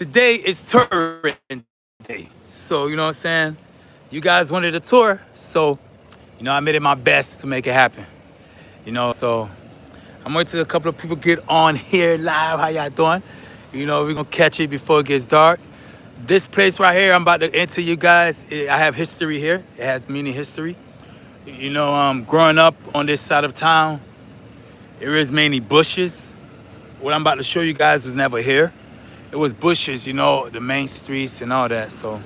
Today is touring day. So, you know what I'm saying? You guys wanted a tour. So, I made it my best to make it happen. So I'm waiting till a couple of people get on here live. How y'all doing? We're gonna catch it before it gets dark. This place right here, I'm about to enter you guys. I have history here. It has mini history. Growing up on this side of town, there is mainly bushes. What I'm about to show you guys was never here. It was bushes, the main streets and all that. So,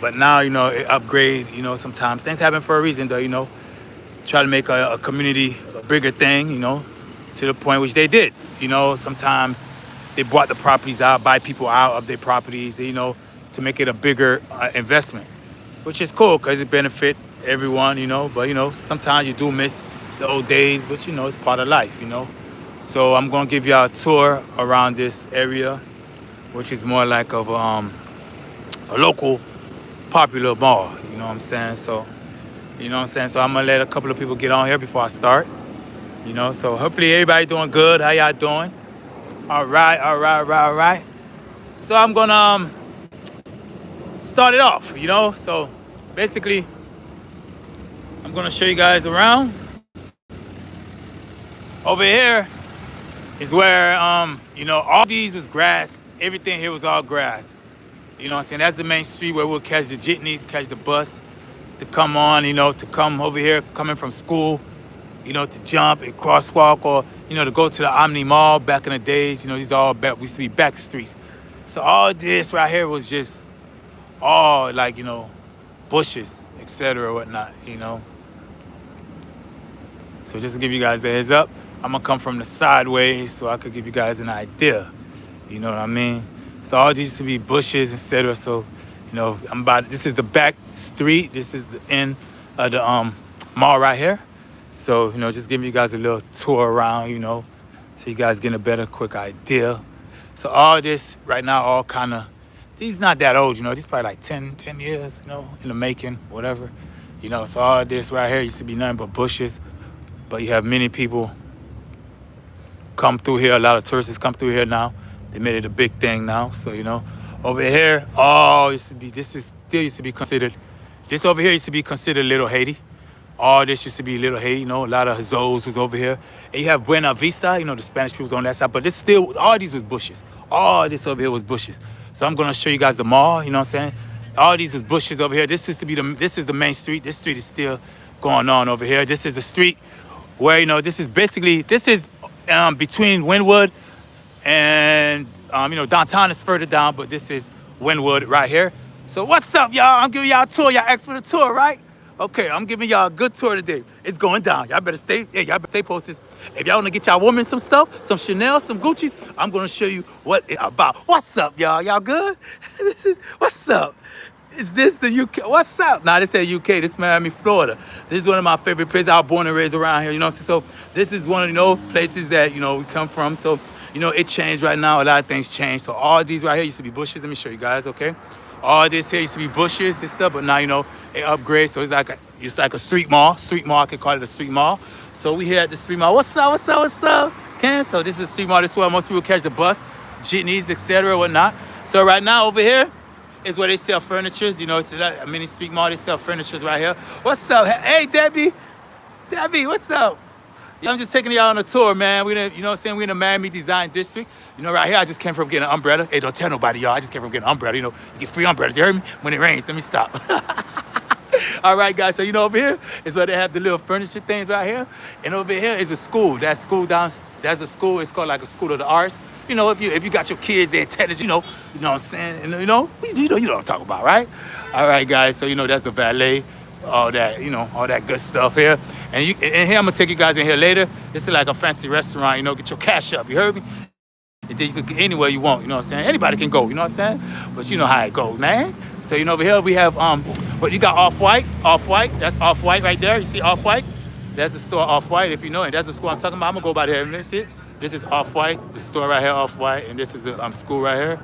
but now, it upgrade, sometimes things happen for a reason though, try to make a community a bigger thing, to the point which they did. Sometimes they bought the properties out, buy people out of their properties, to make it a bigger investment, which is cool because it benefit everyone, but, sometimes you do miss the old days, but, it's part of life, So I'm going to give y'all a tour around this area, which is more like of a local popular mall, you know what I'm saying? So, So I'm going to let a couple of people get on here before I start, So hopefully everybody doing good. How y'all doing? All right. So I'm going to start it off, So basically, I'm going to show you guys around. Over here is where, all these was grass. Everything here was all grass. You know what I'm saying? That's the main street where we'll catch the jitneys, catch the bus to come on, to come over here, coming from school, to jump and crosswalk or, to go to the Omni Mall back in the days. These all back, we used to be back streets. So all this right here was just all like, bushes, etc. whatnot, So just to give you guys a heads up, I'm gonna come from the sideways so I could give you guys an idea. You know what I mean? So all these used to be bushes, etc. So, this is the back street. This is the end of the mall right here. So, just giving you guys a little tour around, so you guys get a better, quick idea. So all this right now, all kind of, these not that old, these probably like 10 years, in the making, whatever. So all this right here used to be nothing but bushes. But you have many people come through here. A lot of tourists come through here now. They made it a big thing now. So, over here, still used to be considered, this over here used to be considered Little Haiti. All this used to be Little Haiti, a lot of Hazos was over here. And you have Buena Vista, the Spanish people on that side. But this still, all these was bushes. All this over here was bushes. So I'm gonna show you guys the mall, what I'm saying? All these was bushes over here. This is the main street. This street is still going on over here. This is the street where, this is between Wynwood and, downtown is further down, but this is Wynwood right here. So what's up, y'all? I'm giving y'all a tour. Y'all asked for the tour, right? Okay, I'm giving y'all a good tour today. It's going down. Y'all better stay posted. If y'all want to get y'all women some stuff, some Chanel, some Gucci's, I'm going to show you what it's about. What's up, y'all? Y'all good? What's up? Is this the UK? What's up? Nah, this ain't UK. This is Miami, Florida. This is one of my favorite places. I was born and raised around here, So this is one of, places that, we come from. So, it changed right now. A lot of things changed. So all these right here used to be bushes. Let me show you guys, okay? All this here used to be bushes and stuff, but now, it upgrades. So it's like a street mall. Street mall, I could call it a street mall. So we here at the street mall. What's up? Ken? So this is a street mall. This is where most people catch the bus, jitneys, etc., whatnot. So right now over here, is where they sell furnitures. It's a mini street mall. They sell furnitures right here. What's up? Hey, Debbie, what's up? I'm just taking y'all on a tour, man. We in the Miami Design District. Right here, I just came from getting an umbrella. Hey, don't tell nobody, y'all. I just came from getting an umbrella. You get free umbrellas. You heard me? When it rains, let me stop. All right, guys. So, over here is where they have the little furniture things right here. And over here is a school. That school that's a school. It's called like a school of the arts. If you got your kids, they're intelligent, you know what I'm saying? And, you know what I'm talking about, right? All right, guys. So, that's the valet, all that, all that good stuff here. And here, I'm going to take you guys in here later. This is like a fancy restaurant, get your cash up. You heard me? And then you can get anywhere you want, you know what I'm saying? Anybody can go, you know what I'm saying? But you know how it goes, man. So, over here we have, but you got Off-White. That's Off-White right there. You see Off-White? That's the store Off-White, if you know it. That's the school I'm talking about. I'm going to go by there and see it. This is Off-White, the store right here, Off-White, and this is the school right here.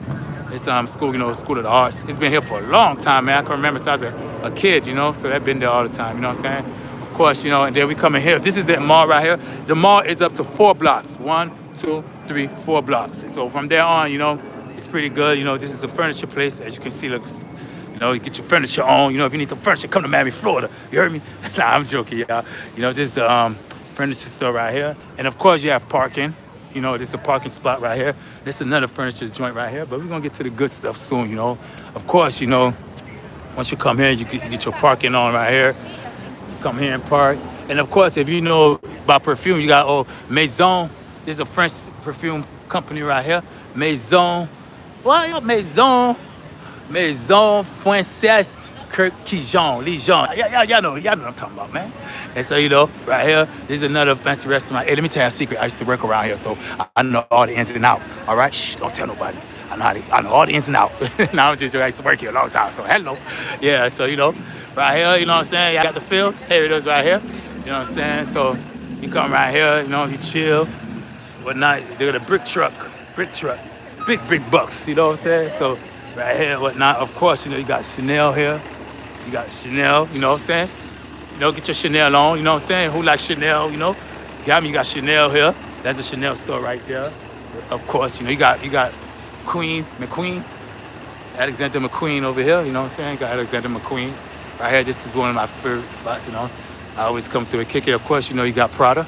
It's school, School of the Arts. It's been here for a long time, man. I can remember since I was a kid, so I've been there all the time, you know what I'm saying? Of course, and then we come in here. This is the mall right here. The mall is up to 4 blocks. 1, 2, 3, 4 blocks. And so from there on, it's pretty good. This is the furniture place. As you can see, looks, you get your furniture on. If you need some furniture, come to Miami, Florida. You heard me? Nah, I'm joking, y'all. This is the furniture store right here. And of course, you have parking. This is a parking spot right here. This is another furniture joint right here. But we're going to get to the good stuff soon, Of course, once you come here, you get your parking on right here. Come here and park. And of course, if you know about perfume, you got Maison. This is a French perfume company right here. Maison. Well, Maison Frances Kirkijon. Y'all know what I'm talking about, man. And so, right here, this is another fancy restaurant. Hey, let me tell you a secret. I used to work around here, so I know all the ins and out. All right? Shh, don't tell nobody. I know all the ins and out. Now I'm just joking. I used to work here a long time, so hello. Yeah, so, right here, you know what I'm saying? I got the field. Here it is right here. You know what I'm saying? So you come right here, you chill, whatnot. They got a brick truck, big bucks, you know what I'm saying? So right here, whatnot. Of course, you got Chanel here. You got Chanel, you know what I'm saying? Get your Chanel on, you know what I'm saying? Who likes Chanel, You got Chanel here. That's a Chanel store right there. Of course, you got McQueen, Alexander McQueen over here, you know what I'm saying? Got Alexander McQueen. Right here, this is one of my favorite spots, I always come through and kick it. Of course, you got Prada.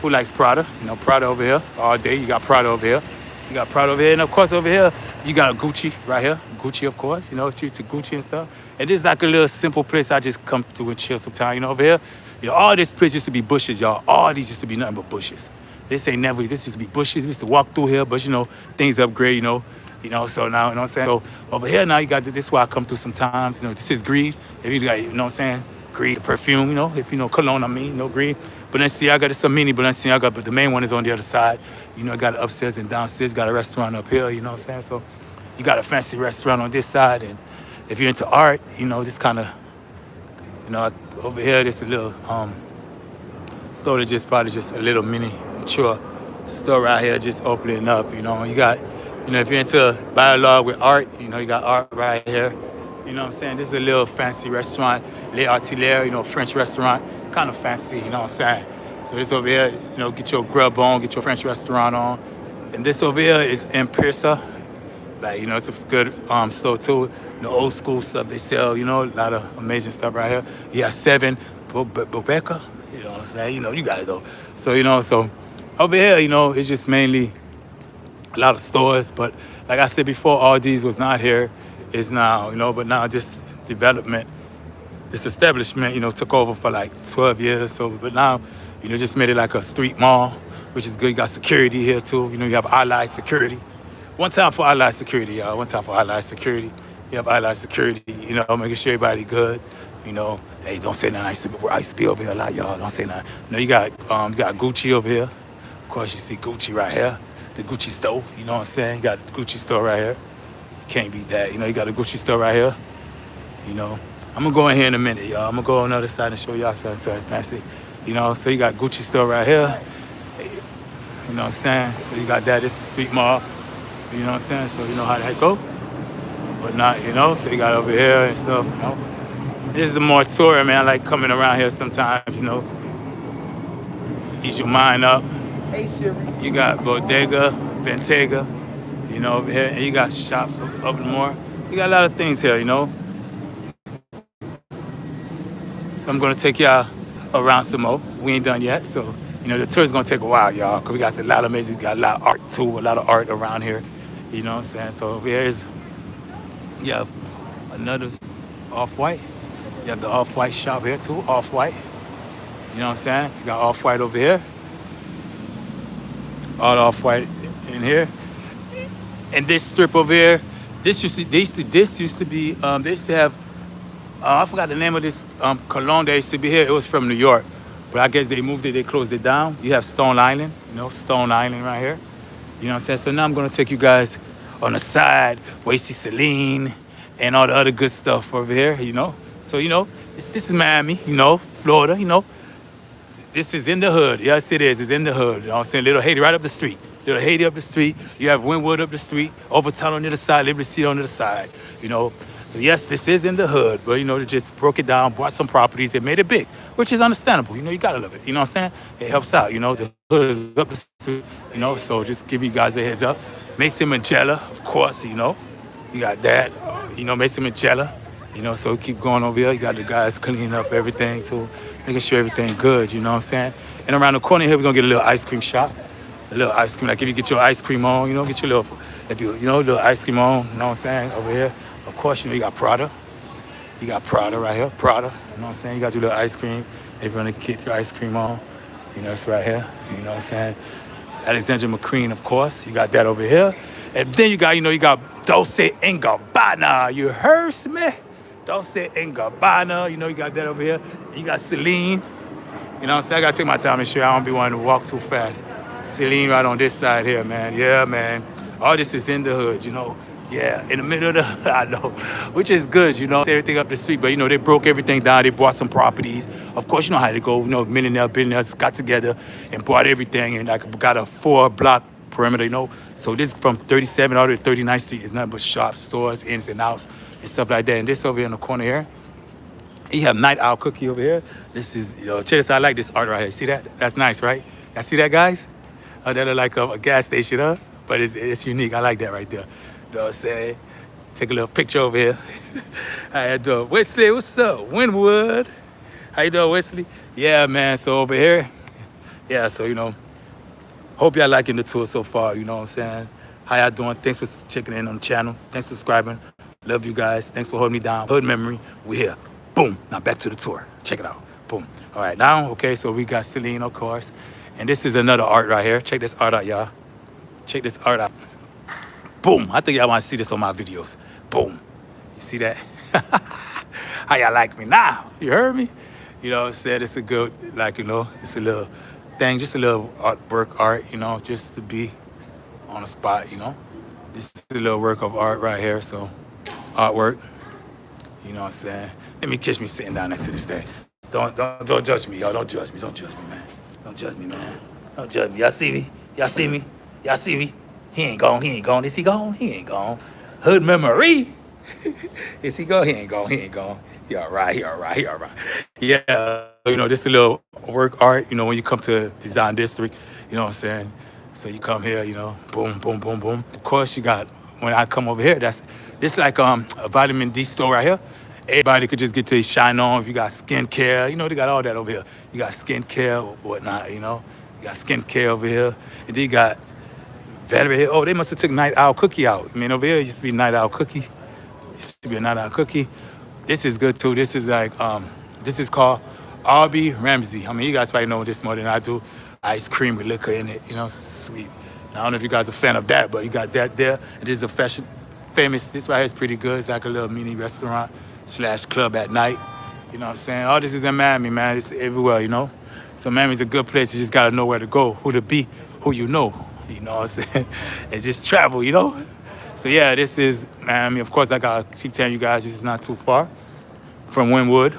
Who likes Prada? Prada over here all day. You got Prada over here. And of course, over here, you got Gucci right here. Gucci, of course, treat to Gucci and stuff. And this is like a little simple place I just come through and chill sometimes, over here. All this place used to be bushes, y'all. All these used to be nothing but bushes. This used to be bushes. We used to walk through here, but, things upgrade, so now, you know what I'm saying? So over here now, you got this is where I come through sometimes. This is Greed. If you got, you know what I'm saying? Greed, perfume, if cologne, Greed. Balenciaga, this is a mini Balenciaga, but the main one is on the other side. Got it upstairs and downstairs, got a restaurant up here, you know what I'm saying? So you got a fancy restaurant on this side, and if you're into art, this kind of, over here, this a little store that probably just a little mini mature store right here, just opening up, You got, if you're into dialogue with art, you got art right here. You know what I'm saying? This is a little fancy restaurant, Les Artilleurs, French restaurant, kind of fancy, you know what I'm saying? So this over here, get your grub on, get your French restaurant on. And this over here is Impiersa. Like, it's a good store too. Old school stuff they sell, a lot of amazing stuff right here. You got 7, Bobeka, you know what I'm saying? You guys know. So, so over here, it's just mainly a lot of stores. But like I said before, all these was not here. Is now, but now this development, this establishment, took over for like 12 years. So, but now, just made it like a street mall, which is good. You got security here too. You have Allied Security. One time for Allied Security, y'all. One time for Allied Security. You have Allied Security, making sure everybody good. Hey, don't say nothing. I used to be over here a lot, y'all. Don't say nothing. You got Gucci over here. Of course, you see Gucci right here. The Gucci stove, you know what I'm saying? You got the Gucci store right here. Can't beat that. You got a Gucci store right here. I'm gonna go in here in a minute, y'all. I'm gonna go on the other side and show y'all something fancy. So you got Gucci store right here. You know what I'm saying? So you got that. This is street mall. You know what I'm saying? So you know how that go. But not, so you got over here and stuff, This is a more tour, man. I like coming around here sometimes, Ease your mind up. Hey, Siri. You got Bodega, Ventega. Over here, and you got shops up more. You got a lot of things here, So I'm gonna take y'all around some more. We ain't done yet, so the tour is gonna take a while, y'all, because we got a lot of amazing, got a lot of art too, a lot of art around here. You know what I'm saying? So over here is, you have another Off-White. You have the Off-White shop here too, Off-White. You know what I'm saying? You got Off-White over here. All Off-White in here. And this strip over here, they used to have, I forgot the name of this cologne that used to be here. It was from New York, but I guess they moved it, they closed it down. You have Stone Island, Stone Island right here. You know what I'm saying? So now I'm gonna take you guys on the side where you see Celine and all the other good stuff over here, So, this is Miami, Florida, This is in the hood. Yes, it is. It's in the hood. You know what I'm saying? Little Haiti right up the street. Little Haiti up the street. You have Wynwood up the street. Overtown on the other side. Liberty City on the other side. So yes, this is in the hood, but you know, they just broke it down, bought some properties, and made it big, which is understandable. You know, you gotta love it. You know what I'm saying? It helps out. You know, the hood is up, you know. So just give you guys a heads up. Mason Magella, of course. You know, you got that. You know, Mason Magella. You know, so keep going over here. You got the guys cleaning up everything too, making sure everything good. You know what I'm saying? And around the corner here, we're gonna get a little ice cream shop. A little ice cream, like if you get your ice cream on, you know, get your little, if you know, little ice cream on, you know what I'm saying, over here. Of course, you know, you got Prada. You got Prada right here, Prada, you know what I'm saying? You got your little ice cream. If you want to get your ice cream on, you know, it's right here, you know what I'm saying? Alexander McQueen, of course, you got that over here. And then you got, you know, you got Dolce & Gabbana, you heard me? Dolce & Gabbana, you know, you got that over here. You got Celine, you know what I'm saying? I got to take my time and sure I don't be wanting to walk too fast. Celine right on this side here, man. Yeah, man. All this is in the hood, you know. Yeah, in the middle of the hood, I know, which is good, you know. Everything up the street, but, you know, they broke everything down. They bought some properties. Of course, you know how they go. You know, billionaires got together and bought everything and like got a 4-block perimeter, you know. So this from 37 all the way to 39th Street is nothing but shops, stores, ins and outs, and stuff like that. And this over here in the corner here, you have Night Owl Cookie over here. This is, you know, check this out. I like this art right here. See that? That's nice, right? Y'all see that, guys? That look like a gas station, huh? But it's unique. I like that right there. You know what I'm saying? Take a little picture over here. How you doing? Wesley, what's up? Winwood. How you doing, Wesley? Yeah, man. So over here, yeah, so, you know, hope y'all liking the tour so far. You know what I'm saying? How y'all doing? Thanks for checking in on the channel. Thanks for subscribing. Love you guys. Thanks for holding me down. Hood memory. We're here. Boom. Now back to the tour. Check it out. Boom. All right, now, okay, so we got Celine, of course. And this is another art right here. Check this art out, y'all. Check this art out. Boom. I think y'all want to see this on my videos. Boom. You see that? How y'all like me now? You heard me? You know what I'm saying? It's a good, like, you know, it's a little thing, just a little artwork art, you know, just to be on the spot, you know. This is a little work of art right here, so artwork. You know what I'm saying? Let me catch me sitting down next to this thing. Don't judge me, y'all. Don't judge me. Don't judge me, man. Don't judge me, man. Don't judge me. Y'all see me? Y'all see me? Y'all see me? He ain't gone. He ain't gone. Is he gone? He ain't gone. Hood memory. Is he gone? He ain't gone. He ain't gone. He all right. He all right. He all right. Yeah. You know, this is a little work art, you know, when you come to Design District, you know what I'm saying? So you come here, you know, boom, boom, boom, boom. Of course, you got, when I come over here, this like a vitamin D store right here. Everybody could just get to shine on. If you got skincare, you know, they got all that over here. You got skincare or whatnot, you know. You got skincare over here. And then you got veteran here. Oh, they must have took Night Owl Cookie out. I mean, over here, it used to be Night Owl Cookie. Used to be a Night Owl Cookie. This is good, too. This is like, this is called Arby Ramsey. I mean, you guys probably know this more than I do. Ice cream with liquor in it, you know, sweet. And I don't know if you guys are a fan of that, but you got that there. And this is a famous, this right here is pretty good. It's like a little mini restaurant / club at night. You know what I'm saying? All this is in Miami, man. It's everywhere, you know? So Miami's a good place. You just got to know where to go, who to be, who you know. You know what I'm saying? It's just travel, you know? So, yeah, this is Miami. Of course, I got to keep telling you guys this is not too far from Wynwood,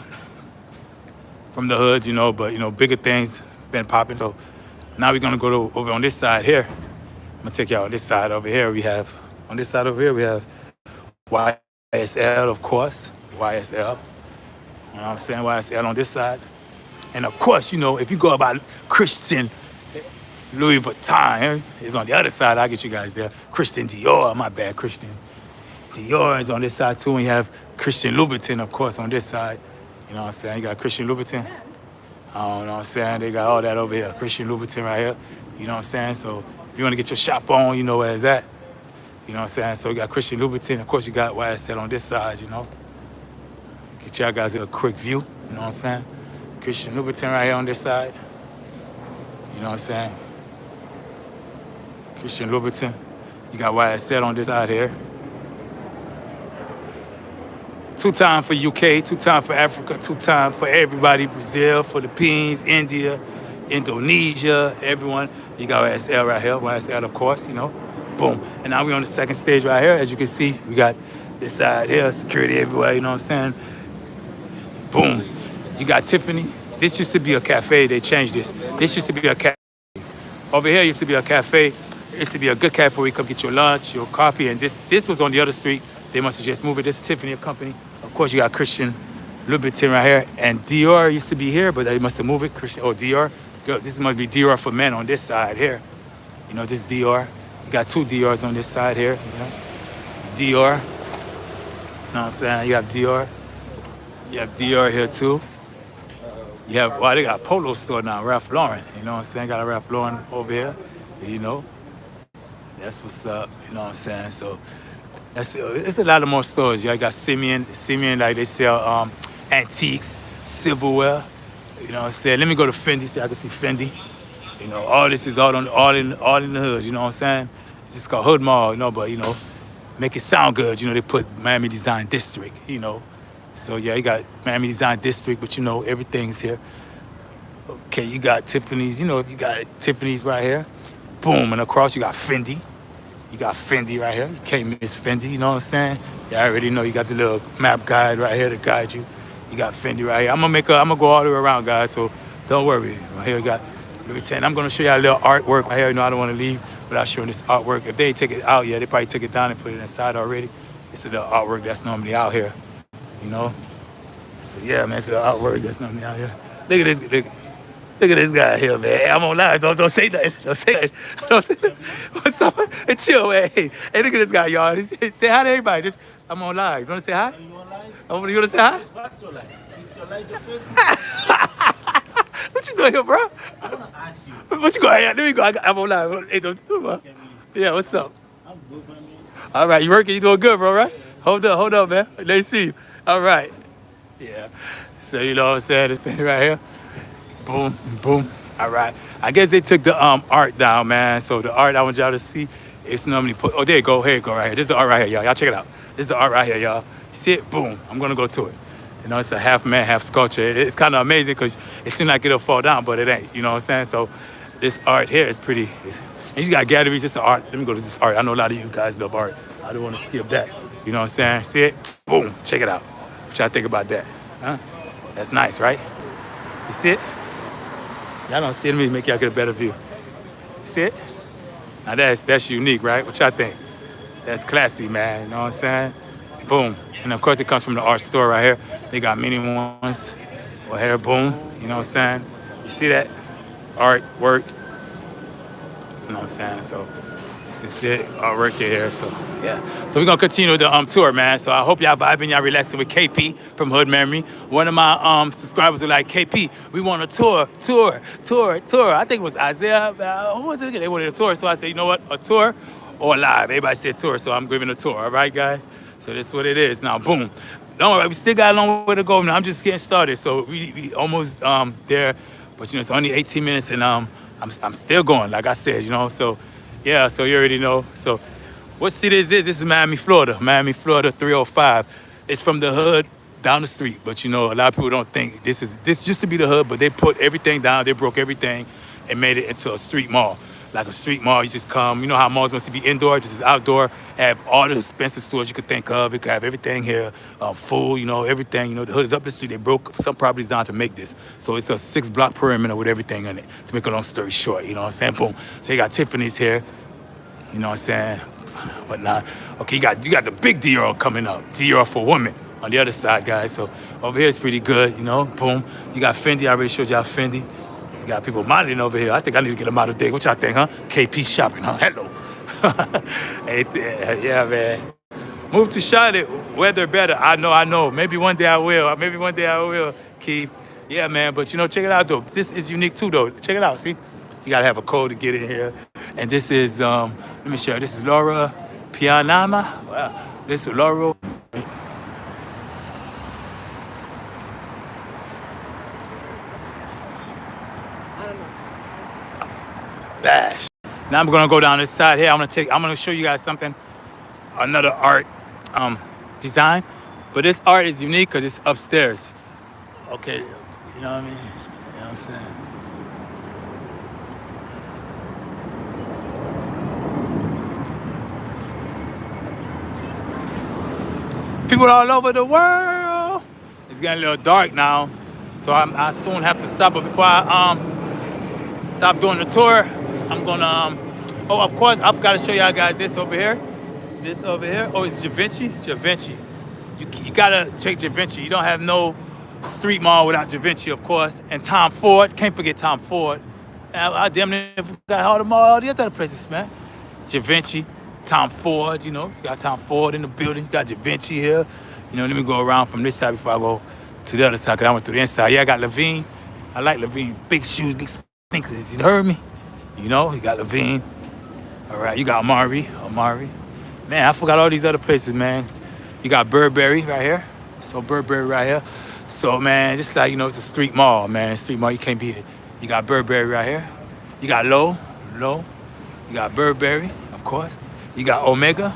from the hood, you know, but, you know, bigger things been popping. So now we're going to go over on this side here. I'm going to take y'all on this side over here. On this side over here, we have YSL, of course. YSL. You know what I'm saying? YSL on this side. And of course, you know, if you go about Christian Louis Vuitton is on the other side. I'll get you guys there. Christian Dior, my bad, Christian Dior is on this side too. And you have Christian Louboutin, of course, on this side. You know what I'm saying? You got Christian Louboutin. You know what I'm saying? They got all that over here. Christian Louboutin right here. You know what I'm saying? So if you want to get your shop on, you know where it's at. You know what I'm saying? So you got Christian Louboutin. Of course, you got YSL on this side, you know. Get y'all guys a quick view. You know what I'm saying? Christian Louboutin right here on this side. You know what I'm saying? Christian Louboutin. You got YSL on this side here. 2 times for UK, 2 times for Africa, 2 times for everybody. Brazil, Philippines, India, Indonesia, everyone. You got YSL right here. YSL, of course, you know. Boom. And now we're on the second stage right here. As you can see, we got this side here, security everywhere, you know what I'm saying? Boom. You got Tiffany. This used to be a cafe. They changed this. This used to be a cafe. Over here used to be a cafe. It used to be a good cafe where you come get your lunch, your coffee, and this was on the other street. They must have just moved it. This is Tiffany and Company. Of course, you got Christian Louboutin right here, and Dior used to be here, but they must have moved it. Christian, oh Dior, girl, this must be Dior for men on this side here. You know, this Dior. You got two Diors on this side here. You know? Dior. You know what I'm saying? You have Dior. You have Dior here too. You have, well, they got a polo store now, Ralph Lauren. You know what I'm saying? Got a Ralph Lauren over here. You know, that's what's up. You know what I'm saying? So it's a lot of more stores. You got Simeon, like they sell antiques, silverware. You know what I'm saying? Let me go to Fendi so I can see Fendi. You know, all this is all in the hood. You know what I'm saying? It's just called Hood Mall. You know, but you know, make it sound good. You know, they put Miami Design District. You know, so yeah, you got Miami Design District, but you know everything's here. Okay, you got Tiffany's. You know, if you got Tiffany's right here, boom, and across you got Fendi. You got Fendi right here. You can't miss Fendi. You know what I'm saying? Yeah, I already know you got the little map guide right here to guide you. You got Fendi right here. I'm gonna go all the way around, guys. So don't worry. Right here we got Louis Vuitton. I'm gonna show you a little artwork right here. You know, I don't want to leave without showing this artwork. If they ain't take it out yet, they probably took it down and put it inside already. It's a little artwork that's normally out here. You know. So yeah, man, it's a little artwork that's normally out here. Look at this. Look at this guy here, man. Hey, I'm on live. Don't say nothing. Don't say nothing. Don't say nothing. What's up? Hey, chill, man. Hey, look at this guy, y'all. Say hi to everybody. I'm on live. You want to say hi? You on live? You want to say hi? What's your life? It's your life your Facebook? What you doing here, bro? I want to ask you. What you going? Let me go. I'm on live. Hey, don't do it, yeah, what's up? I'm good, man. All right, you working? You doing good, bro, right? Yeah. Hold up, man. Let me see you. All right. Yeah. So, you know what I'm saying? This pen right here. Boom, boom. All right. I guess they took the art down, man. So the art I want y'all to see, it's normally put. Oh, there you go. Here you go, right here. This is the art right here, y'all. Y'all check it out. This is the art right here, y'all. See it? Boom. I'm gonna go to it. You know, it's a half man, half sculpture. It's kind of amazing because it seems like it'll fall down, but it ain't. You know what I'm saying? So this art here is pretty. And you got galleries, just art. Let me go to this art. I know a lot of you guys love art. I don't want to skip that. You know what I'm saying? See it? Boom. Check it out. What y'all think about that? Huh? That's nice, right? You see it? Y'all don't see it. Let me make y'all get a better view. See it? Now that's unique, right? What y'all think? That's classy, man. You know what I'm saying? Boom. And of course it comes from the art store right here. They got many ones. Right here, boom. You know what I'm saying? You see that? Art, work. You know what I'm saying? So this is it. Artwork here. So yeah. So we're gonna continue the tour, man. So I hope y'all vibing, y'all relaxing with KP from Hood Memory. One of my subscribers were like, KP, we want a tour. I think it was Isaiah. Who was it again? They wanted a tour. So I said, you know what? A tour or live. Everybody said tour, so I'm giving a tour. All right, guys? So that's what it is. Now, boom. Don't worry, we still got a long way to go. Now I'm just getting started. So we almost there, but you know it's only 18 minutes, and I'm still going. Like I said, you know. So yeah, so you already know. So what city is this? This is Miami, Florida. Miami, Florida, 305. It's from the hood down the street, but you know a lot of people don't think this used to be the hood, but they put everything down. They broke everything and made it into a street mall. Like a street mall, you just come. You know how malls must be indoor, this is outdoor. Have all the expensive stores you could think of. It could have everything here, food, you know, everything. You know, the hood is up the street. They broke some properties down to make this. So it's a 6-block perimeter with everything in it. To make a long story short, you know what I'm saying? Boom. So you got Tiffany's here. You know what I'm saying? Whatnot. Okay, you got the big Dior coming up. Dior for women on the other side, guys. So over here it's pretty good, you know. Boom. You got Fendi. I already showed y'all Fendi. You got people modeling over here. I think I need to get a model day. What y'all think, huh? KP shopping, huh? Hello. Hey, yeah, man. Move to Charlotte. Weather better. I know. Maybe one day I will. Keep. Yeah, man. But you know, check it out though. This is unique too, though. Check it out. See, you gotta have a code to get in here. And this is let me show you. This is Laura Pianama. Wow. This is Laura. Bash. Now I'm gonna go down this side here. I'm gonna show you guys something, another art design. But this art is unique because it's upstairs. Okay, you know what I mean? You know what I'm saying? People all over the world. It's getting a little dark now, so I soon have to stop. But before I stop doing the tour, I'm gonna Oh, of course, I forgot to show y'all guys this over here. This over here. Oh, it's Givenchy. Givenchy. You gotta check Givenchy. You don't have no street mall without Givenchy, of course. And Tom Ford. Can't forget Tom Ford. I damn near forgot all the other places, man. Givenchy, Tom Ford, you know. You got Tom Ford in the building. You got Givenchy here. You know, let me go around from this side before I go to the other side, because I went through the inside. Yeah, I got Levine. I like Levine. Big shoes, big sneakers. You heard me? You know, you got Levine. All right, you got Amari. Man, I forgot all these other places, man. You got Burberry right here. So Burberry right here. So, man, just like, you know, it's a street mall, man. Street mall, you can't beat it. You got Burberry right here. You got Low. You got Burberry, of course. You got Omega.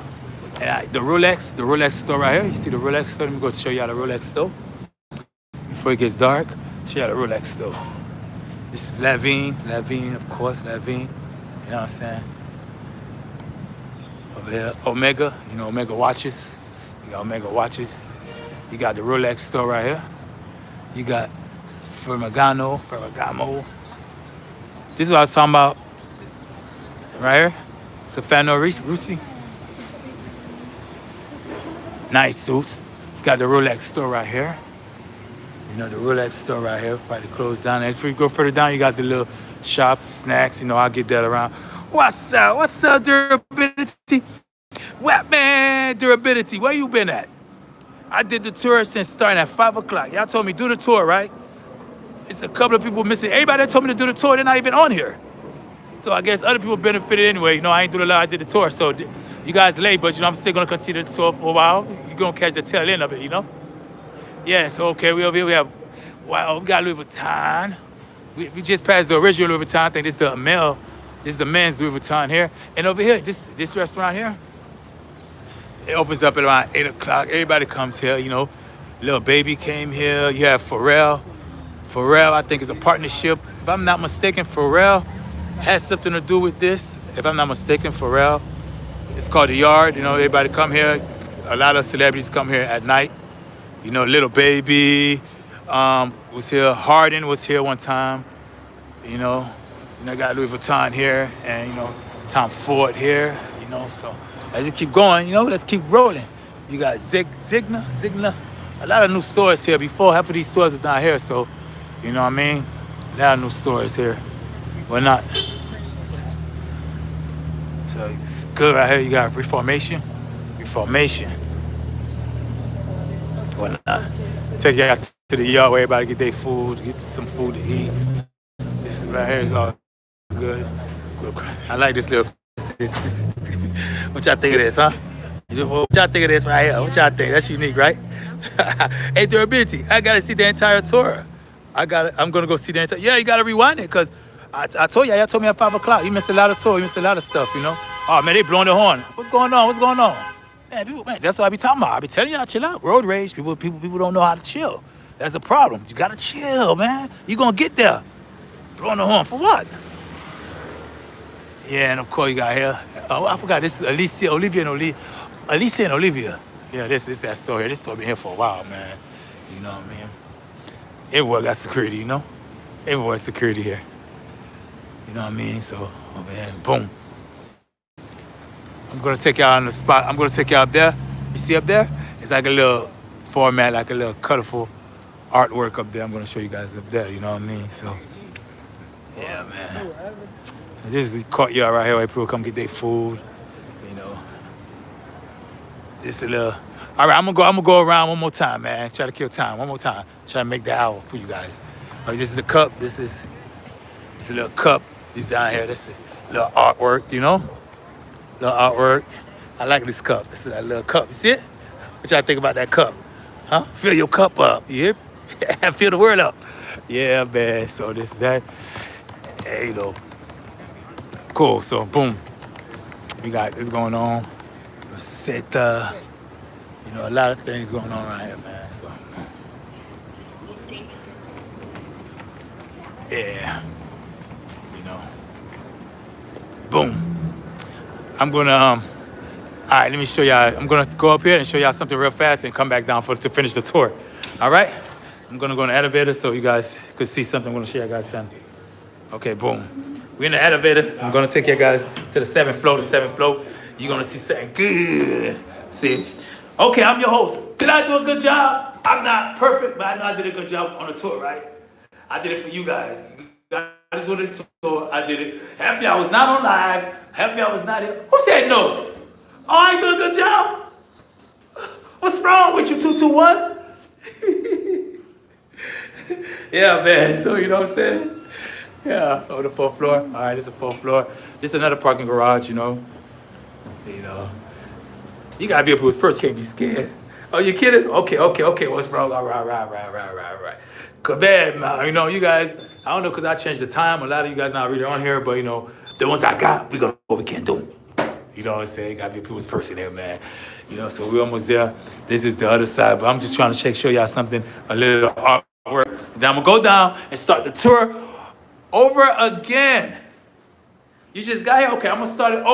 And the Rolex store right here. You see the Rolex store? Let me go show y'all the Rolex store. Before it gets dark, show y'all the Rolex store. This is Levine, of course, Levine. You know what I'm saying? Over here, Omega, you know, Omega watches. You got Omega watches. You got the Rolex store right here. You got Ferragamo. This is what I was talking about right here. Stefano Ricci. Nice suits. You got the Rolex store right here. You know, the Rolex store right here, probably closed down. As we go further down, you got the little shop, snacks. You know, I'll get that around. What's up, Durability? What, man, Durability, where you been at? I did the tour since starting at 5 o'clock. Y'all told me do the tour, right? It's a couple of people missing. Everybody that told me to do the tour, they're not even on here. So I guess other people benefited anyway. You know, I ain't do the lot, I did the tour. So you guys late, but, you know, I'm still going to continue the tour for a while. You're going to catch the tail end of it, you know? Yeah, so, okay, we over here, we got Louis Vuitton. We just passed the original Louis Vuitton. I think this is the men's Louis Vuitton here. And over here, this restaurant here, it opens up at around 8 o'clock. Everybody comes here, you know. Lil Baby came here. You have Pharrell. Pharrell, I think, is a partnership. If I'm not mistaken, Pharrell has something to do with this. If I'm not mistaken, Pharrell. It's called The Yard. You know, everybody come here. A lot of celebrities come here at night. You know, Lil Baby was here. Harden was here one time. You know, got Louis Vuitton here, and, you know, Tom Ford here. You know, so as you keep going, you know, let's keep rolling. You got Zigna. A lot of new stores here. Before, half of these stores are not here, so, you know what I mean? A lot of new stores here. Why not? So it's good right here. You got Reformation. Why not? Take you out to the yard where everybody get their food, get some food to eat. This right here is all good. I like this little. What y'all think of this, huh? What y'all think of this right here? What y'all think? That's unique, right? Hey, Durability, I gotta see the entire tour. I'm gonna go see the entire. Yeah, you gotta rewind it, cause I told y'all told me at 5 o'clock. You missed a lot of tour. You missed a lot of stuff, you know. Oh man, they blowing the horn. What's going on? Man, that's what I be talking about. I be telling y'all, chill out. Road rage. People don't know how to chill. That's the problem. You gotta chill, man. You gonna get there. Blowing the horn for what? Yeah, and of course you got here. Oh, I forgot. This is Alicia and Olivia. Yeah, this that store here. This store been here for a while, man. You know what I mean? Everywhere got security, you know? Everywhere security here. You know what I mean? So, oh man, boom. I'm gonna take y'all on the spot. I'm gonna take y'all up there. You see up there? It's like a little format, like a little colorful artwork up there. I'm gonna show you guys up there, you know what I mean? So, yeah, man. This is the courtyard right here where people come get their food, you know. This is a little. All right, I'm gonna go around one more time, man. Try to kill time one more time. Try to make the hour for you guys. All right, this is the cup. It's a little cup design here. This is a little artwork, you know. Little artwork. I like this cup. This is that little cup. You see it? What y'all think about that cup? Huh? Fill your cup up. You hear me? Fill the world up. Yeah, man. So this, that. Hey, you know. Cool. So, boom. We got this going on. Rosetta. You know, a lot of things going on right here, man. So, yeah. You know. Boom. I'm gonna, all right, let me show y'all. I'm gonna go up here and show y'all something real fast and come back down to finish the tour. All right? I'm gonna go in the elevator so you guys could see something. I'm gonna show you guys something. Okay, boom. We're in the elevator. I'm gonna take you guys to the seventh floor. The seventh floor. You're gonna see something good. See? Okay, I'm your host. Did I do a good job? I'm not perfect, but I know I did a good job on the tour, right? I did it for you guys. You guys do the tour. I did it. Half of y'all was not on live. Half of y'all was not here. Who said no? Oh, I ain't doing a good job? What's wrong with you, 221? Yeah, man. So, you know what I'm saying? Yeah, on the fourth floor. All right, this is the fourth floor. This is another parking garage, you know. You know. You gotta be up with this person, can't be scared. Oh, you kidding? Okay. What's wrong? All right. Come man. You know, you guys, I don't know because I changed the time. A lot of you guys not really on here, but you know, the ones I got, we gonna what we can't do. You know what I'm saying? You gotta be a people's person here, man. You know, so we're almost there. This is the other side, but I'm just trying to show y'all something, a little artwork. Then I'm gonna go down and start the tour over again. You just got here? Okay, I'm gonna start it over.